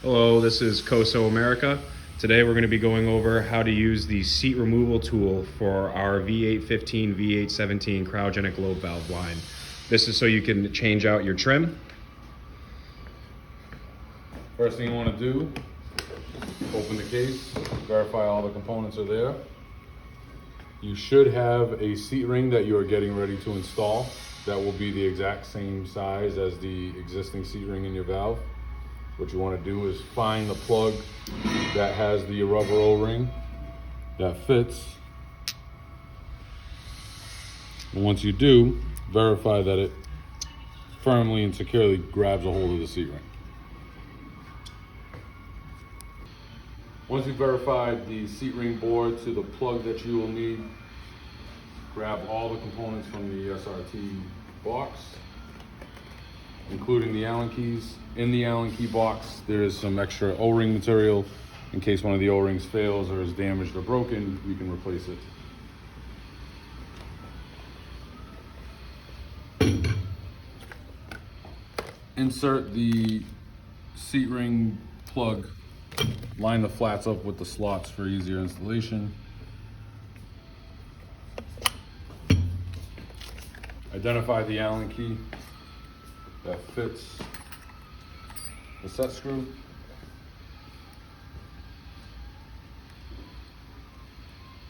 Hello, this is Koso America. Today we're going to be going over how to use the seat removal tool for our V815, V817 cryogenic lobe valve line. This is so you can change out your trim. First thing you want to do, open the case, verify all the components are there. You should have a seat ring that you are getting ready to install. That will be the exact same size as the existing seat ring in your valve. What you want to do is find the plug that has the rubber O-ring that fits. And once you do, verify that it firmly and securely grabs a hold of the seat ring. Once you've verified the seat ring board to the plug that you will need, grab all the components from the SRT box, including the Allen keys. In the Allen key box, there is some extra O-ring material. In case one of the O-rings fails or is damaged or broken, you can replace it. Insert the seat ring plug. Line the flats up with the slots for easier installation. Identify the Allen key that fits the set screw.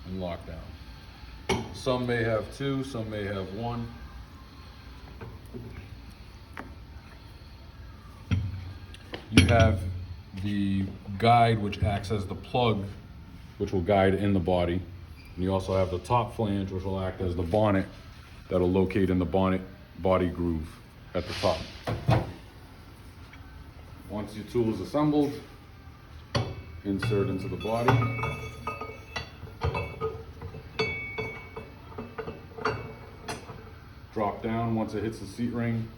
And lock down. Some may have two, some may have one. You have the guide, which acts as the plug, which will guide in the body. And you also have the top flange, which will act as the bonnet that'll locate in the bonnet body groove at the top. Once your tool is assembled, insert into the body. Drop down once it hits the seat ring.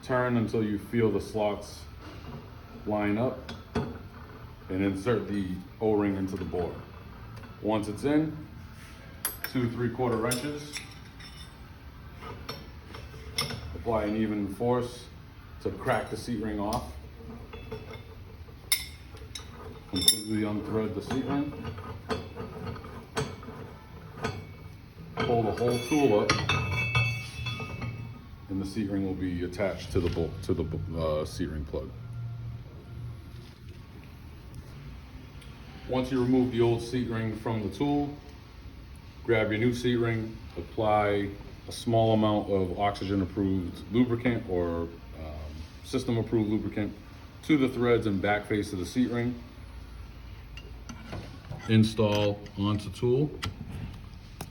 Turn until you feel the slots line up, and insert the O-ring into the board. Once it's in, 2 3/4 wrenches. Apply an even force to crack the seat ring off. Completely unthread the seat ring. Pull the whole tool up, and the seat ring will be attached to the seat ring plug. Once you remove the old seat ring from the tool, grab your new seat ring, apply a small amount of oxygen-approved lubricant or system-approved lubricant to the threads and back face of the seat ring. Install onto tool,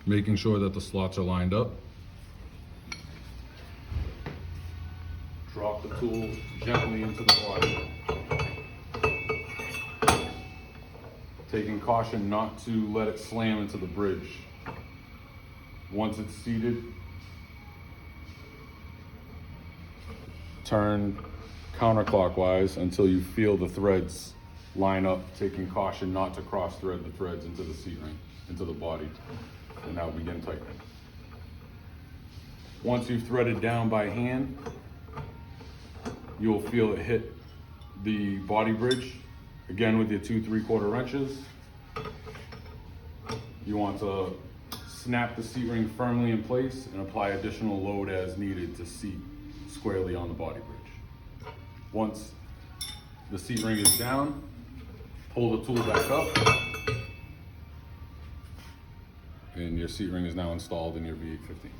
making sure that the slots are lined up. Drop the tool gently into the body, taking caution not to let it slam into the bridge. Once it's seated, turn counterclockwise until you feel the threads line up, taking caution not to cross thread the threads into the seat ring, into the body, and now begin tightening. Once you've threaded down by hand, you'll feel it hit the body bridge. Again, with your 2 3/4 wrenches, you want to snap the seat ring firmly in place and apply additional load as needed to seat squarely on the body bridge. Once the seat ring is down, pull the tool back up, and your seat ring is now installed in your V815.